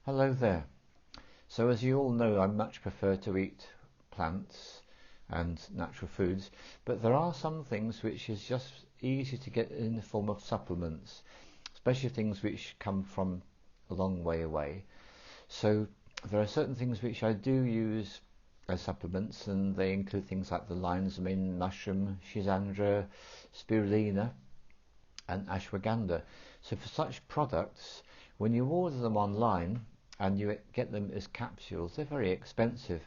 Hello there. So as you all know, I much prefer to eat plants and natural foods, but there are some things which is just easy to get in the form of supplements, especially things which come from a long way away. So there are certain things which I do use as supplements, and they include things like the lion's mane, mushroom, schisandra, spirulina and ashwagandha. So for such products, when you order them online and you get them as capsules, they're very expensive,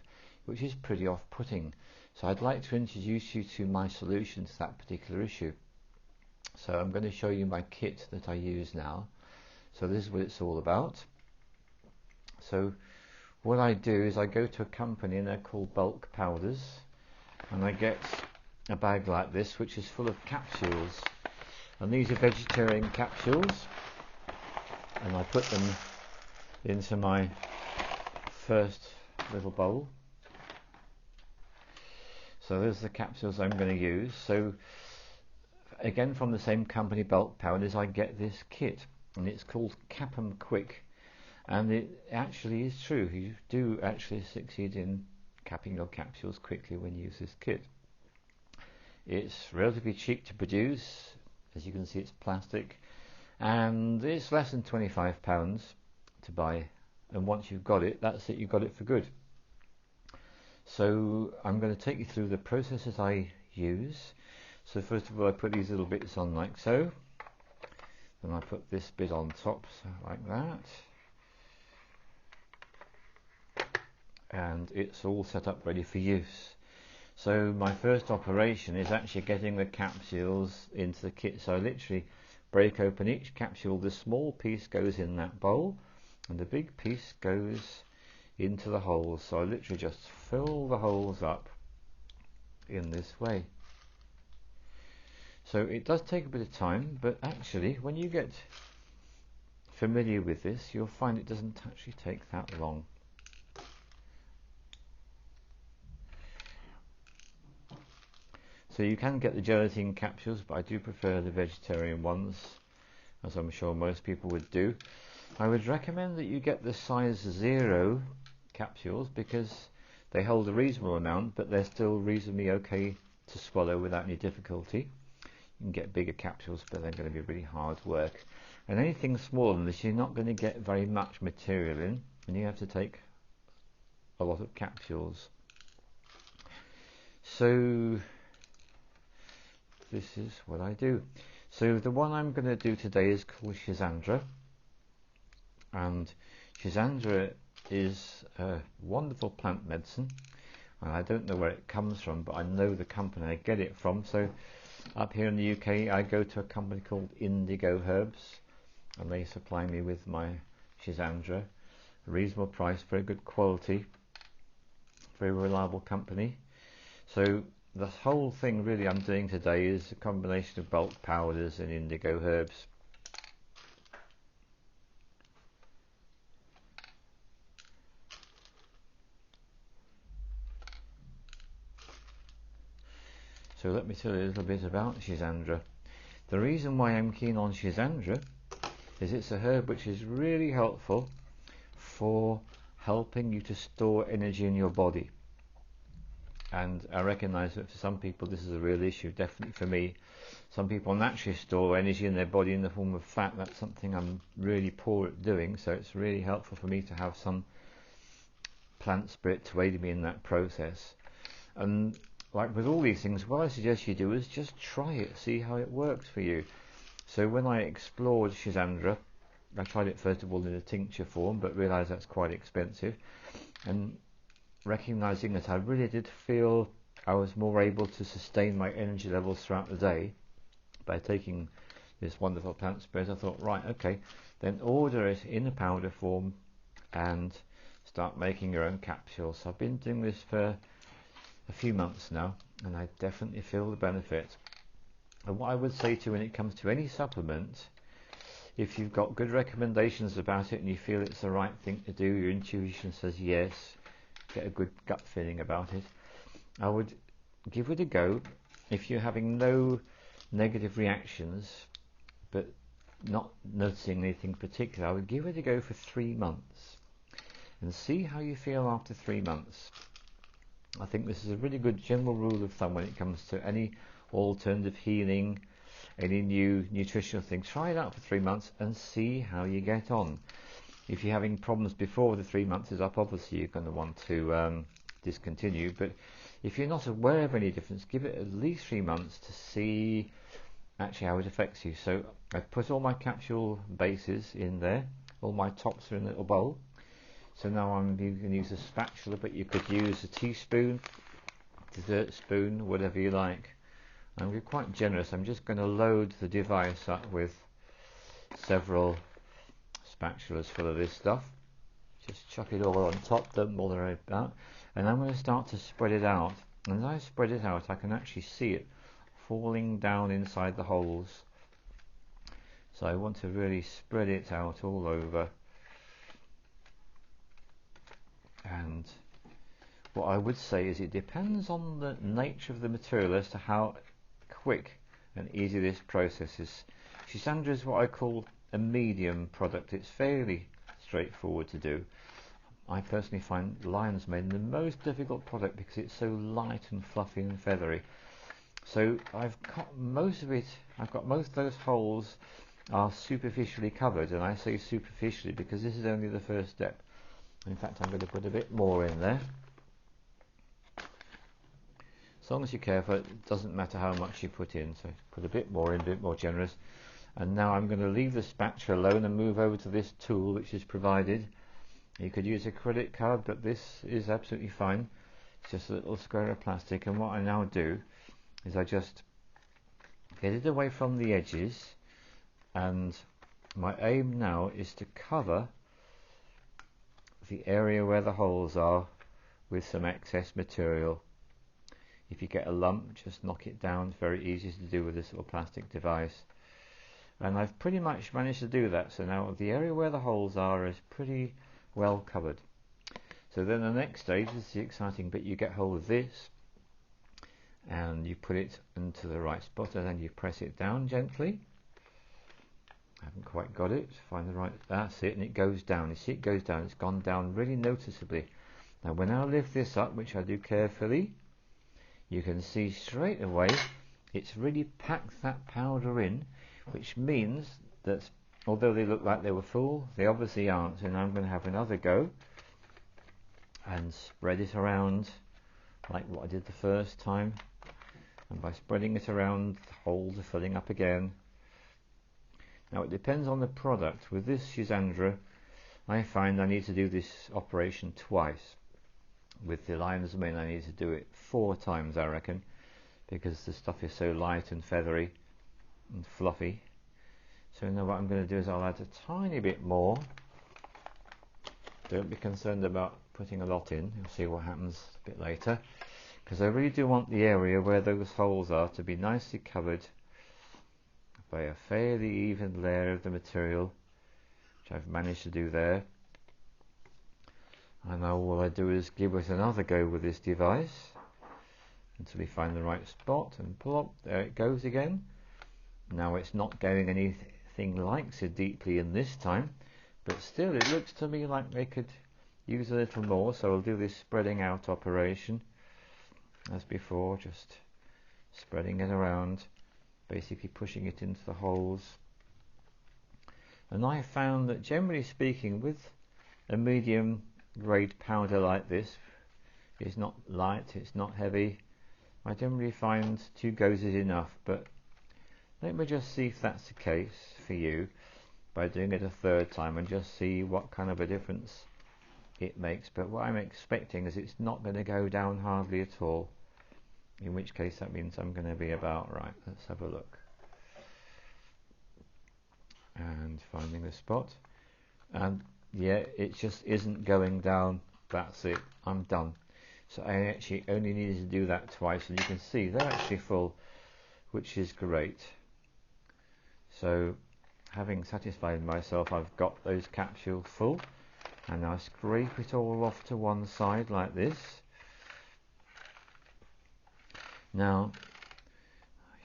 which is pretty off-putting. So I'd like to introduce you to my solution to that particular issue. So I'm going to show you my kit that I use now. So this is what it's all about. So what I do is I go to a company, and they're called bulk powders, and I get a bag like this which is full of capsules, and these are vegetarian capsules, and I put them into my first little bowl. So there's the capsules I'm going to use. So again, from the same company, bulk powders, I get this kit, and it's called Cap 'em Quick, and it actually is true. You do actually succeed in capping your capsules quickly when you use this kit. It's relatively cheap to produce. As you can see, it's plastic, and it's less than £25 to buy, and once you've got it, that's it, you've got it for good. So I'm going to take you through the processes I use. So first of all, I put these little bits on like so, then I put this bit on top, so like that, and it's all set up ready for use. So my first operation is actually getting the capsules into the kit. So I literally break open each capsule. The small piece goes in that bowl, and the big piece goes into the holes. So I literally just fill the holes up in this way. So it does take a bit of time, but actually when you get familiar with this, you'll find it doesn't actually take that long. So you can get the gelatin capsules, but I do prefer the vegetarian ones, as I'm sure most people would do. I would recommend that you get the size 0 capsules, because they hold a reasonable amount, but they're still reasonably okay to swallow without any difficulty. You can get bigger capsules, but they're going to be really hard work. And anything smaller than this, you're not going to get very much material in, and you have to take a lot of capsules. So this is what I do. So the one I'm going to do today is called schisandra, and schisandra is a wonderful plant medicine, and I don't know where it comes from, but I know the company I get it from. So up here in the UK, I go to a company called Indigo Herbs, and they supply me with my schisandra, a reasonable price, very good quality, very reliable company. So the whole thing really I'm doing today is a combination of bulk powders and indigo herbs. So let me tell you a little bit about schisandra. The reason why I'm keen on schisandra is it's a herb which is really helpful for helping you to store energy in your body. And I recognise that for some people this is a real issue, definitely for me. Some people naturally store energy in their body in the form of fat. That's something I'm really poor at doing, so it's really helpful for me to have some plant spirit to aid me in that process. And like with all these things, what I suggest you do is just try it, see how it works for you. So when I explored schisandra, I tried it first of all in a tincture form, but realised that's quite expensive, and recognising that I really did feel I was more able to sustain my energy levels throughout the day by taking this wonderful plant spirit, I thought, right, okay, then order it in a powder form and start making your own capsules. So I've been doing this for a few months now, and I definitely feel the benefit. And what I would say to you when it comes to any supplement, if you've got good recommendations about it and you feel it's the right thing to do, your intuition says yes, get a good gut feeling about it, I would give it a go. If you're having no negative reactions but not noticing anything particular, I would give it a go for 3 months. and see how you feel after 3 months. I think this is a really good general rule of thumb when it comes to any alternative healing, any new nutritional thing. Try it out for 3 months and see how you get on. If you're having problems before the 3 months is up, obviously you're going to want to discontinue, but if you're not aware of any difference, give it at least 3 months to see actually how it affects you. So I've put all my capsule bases in there, all my tops are in a little bowl. So now you can use a spatula, but you could use a teaspoon, dessert spoon, whatever you like. I'm going to be quite generous. I'm just going to load the device up with several spatulas full of this stuff. Just chuck it all on top, dump all the way out, and I'm going to start to spread it out. And as I spread it out, I can actually see it falling down inside the holes. So I want to really spread it out all over. And what I would say is it depends on the nature of the material as to how quick and easy this process is. Schisandra is what I call a medium product. It's fairly straightforward to do. I personally find lion's mane the most difficult product because it's so light and fluffy and feathery. So I've got most of it, most of those holes are superficially covered, and I say superficially because this is only the first step. In fact, I'm going to put a bit more in there. As long as you're careful, it doesn't matter how much you put in, so put a bit more in, a bit more generous. And now I'm going to leave the spatula alone and move over to this tool which is provided. You could use a credit card, but this is absolutely fine. It's just a little square of plastic, and what I now do is I just get it away from the edges, and my aim now is to cover the area where the holes are with some excess material. If you get a lump, just knock it down. It's very easy to do with this little plastic device. And I've pretty much managed to do that. So now the area where the holes are is pretty well covered. So then the next stage is the exciting bit. You get hold of this and you put it into the right spot, and then you press it down gently. I haven't quite got it. Find the right, that's it, and it goes down. You see it goes down. It's gone down really noticeably. Now when I lift this up, which I do carefully, you can see straight away it's really packed that powder in, which means that although they look like they were full, they obviously aren't. And I'm going to have another go and spread it around like what I did the first time. And by spreading it around, the holes are filling up again. Now it depends on the product. With this Schisandra, I find I need to do this operation twice. With the lion's mane, I need to do it 4 times, I reckon, because the stuff is so light and feathery and fluffy. So now what I'm going to do is I'll add a tiny bit more. Don't be concerned about putting a lot in. You'll see what happens a bit later, because I really do want the area where those holes are to be nicely covered by a fairly even layer of the material, which I've managed to do there. And now all I do is give it another go with this device until we find the right spot, and plop, there it goes again. Now it's not going anything like so deeply in this time, but still it looks to me like they could use a little more, so I'll do this spreading out operation as before, just spreading it around, basically pushing it into the holes. And I found that generally speaking, with a medium grade powder like this, it's not light, it's not heavy, I generally find 2 goes is enough. But let me just see if that's the case for you by doing it a 3rd time, and just see what kind of a difference it makes. But what I'm expecting is it's not going to go down hardly at all, in which case that means I'm going to be about right. Let's have a look. And finding the spot, and yeah, it just isn't going down. That's it, I'm done. So I actually only needed to do that twice, and you can see they're actually full, which is great. So having satisfied myself, I've got those capsules full, and I scrape it all off to one side like this. Now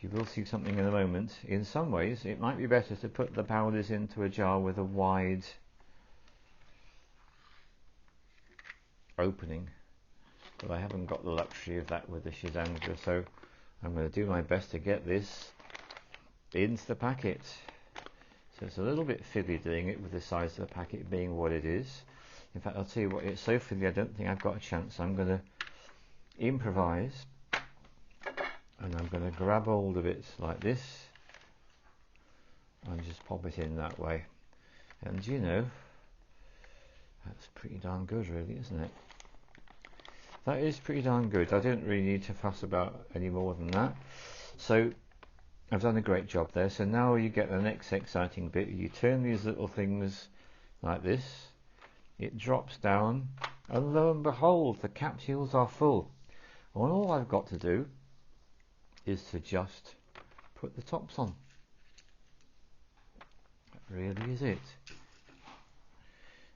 you will see something in a moment. In some ways it might be better to put the powders into a jar with a wide opening, but I haven't got the luxury of that with the Shizandra, so I'm going to do my best to get this into the packet. So it's a little bit fiddly doing it with the size of the packet being what it is. In fact, I'll tell you what, it's so fiddly I don't think I've got a chance. I'm going to improvise, and I'm going to grab hold of it like this and just pop it in that way. And you know, that's pretty darn good really, isn't it? That is pretty darn good. I don't really need to fuss about any more than that. So I've done a great job there. So now you get the next exciting bit. You turn these little things like this, it drops down, and lo and behold, the capsules are full. And all I've got to do is to just put the tops on. That really is it.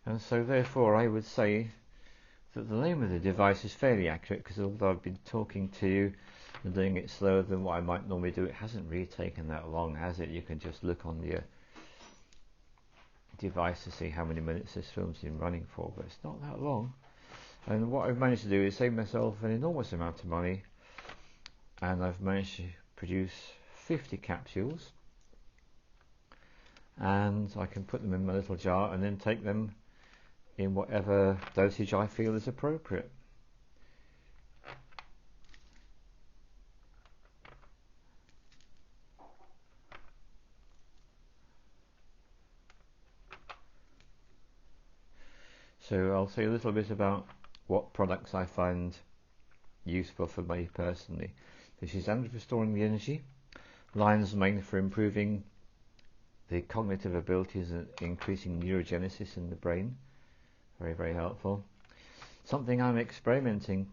And so therefore I would say that the name of the device is fairly accurate, because although I've been talking to you and doing it slower than what I might normally do, it hasn't really taken that long, has it? You can just look on the device to see how many minutes this film's been running for, but it's not that long. And what I've managed to do is save myself an enormous amount of money, and I've managed to produce 50 capsules, and I can put them in my little jar and then take them in whatever dosage I feel is appropriate. So I'll say a little bit about what products I find useful for me personally. This is under for storing the energy, lion's mane for improving the cognitive abilities and increasing neurogenesis in the brain. Very, very helpful. Something I'm experimenting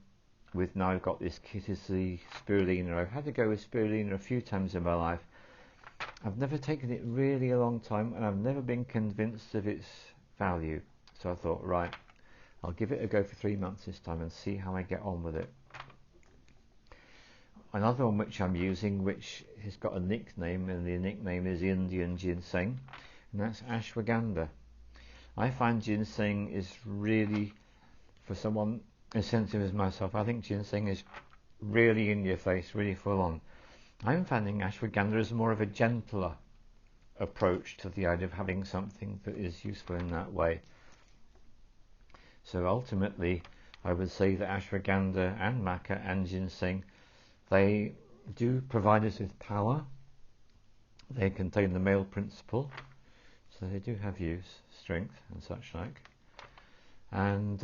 with now I've got this kit is the spirulina. I've had to go with spirulina a few times in my life. I've never taken it really a long time, and I've never been convinced of its value. So I thought, right, I'll give it a go for 3 months this time and see how I get on with it. Another one which I'm using, which has got a nickname, and the nickname is Indian ginseng, and that's ashwagandha. I find ginseng is really, for someone as sensitive as myself, I think ginseng is really in your face, really full on. I'm finding ashwagandha is more of a gentler approach to the idea of having something that is useful in that way. So ultimately, I would say that ashwagandha and maca and ginseng, they do provide us with power. They contain the male principle, so they do have use, strength and such like. And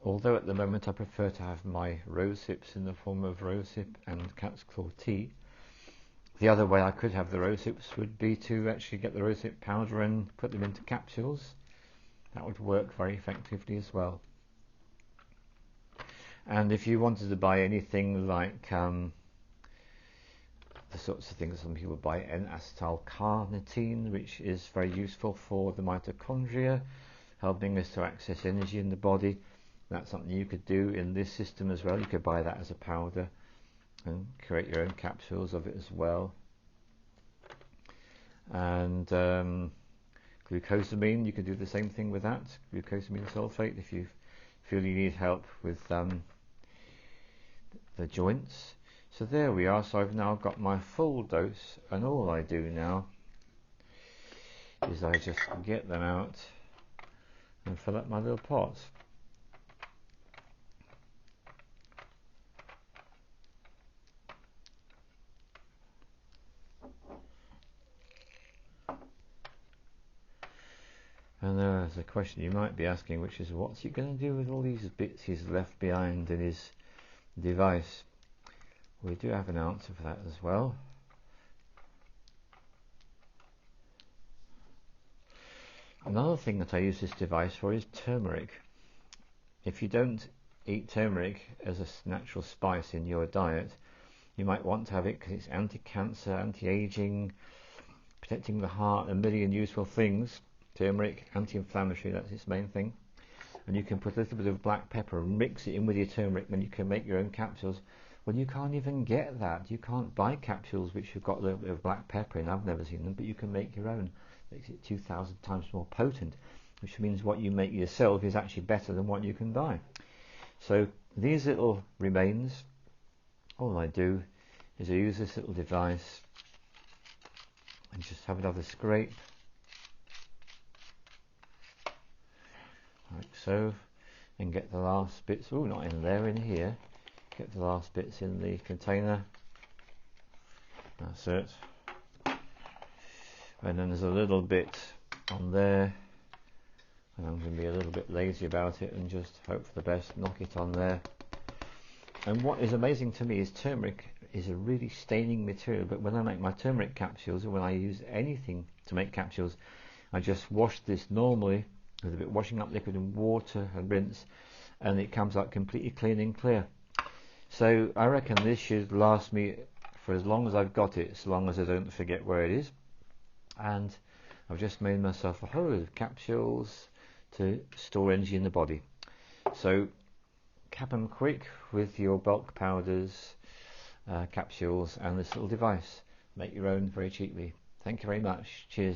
although at the moment I prefer to have my rosehips in the form of rosehip and cat's claw tea, the other way I could have the rosehips would be to actually get the rosehip powder and put them into capsules. That would work very effectively as well. And if you wanted to buy anything like the sorts of things some people buy, N-acetyl-carnitine, which is very useful for the mitochondria, helping us to access energy in the body, that's something you could do in this system as well. You could buy that as a powder and create your own capsules of it as well. And glucosamine, you can do the same thing with that, glucosamine sulfate, if you feel you need help with the joints. So there we are. So I've now got my full dose, and all I do now is I just get them out and fill up my little pots. And there's a question you might be asking, which is, what's he going to do with all these bits he's left behind in his device? We do have an answer for that as well. Another thing that I use this device for is turmeric. If you don't eat turmeric as a natural spice in your diet, you might want to have it because it's anti-cancer, anti-aging, protecting the heart, a million useful things. Turmeric, anti-inflammatory, that's its main thing. And you can put a little bit of black pepper and mix it in with your turmeric, and you can make your own capsules. Well, you can't even get that. You can't buy capsules which have got a little bit of black pepper in. I've never seen them, but you can make your own. Makes it 2,000 times more potent. which means what you make yourself is actually better than what you can buy. So these little remains, all I do is I use this little device and just have another scrape, like so, and get the last bits, oh, not in there, in here, get the last bits in the container. That's it. And then there's a little bit on there, and I'm going to be a little bit lazy about it and just hope for the best, knock it on there. And what is amazing to me is turmeric is a really staining material, but when I make my turmeric capsules, or when I use anything to make capsules, I just wash this normally with a bit of washing up liquid and water and rinse, and it comes out completely clean and clear. So I reckon this should last me for as long as I've got it, so long as I don't forget where it is. And I've just made myself a whole load of capsules to store energy in the body. So cap them quick with your bulk powders, capsules, and this little device. Make your own very cheaply. Thank you very much. Cheers.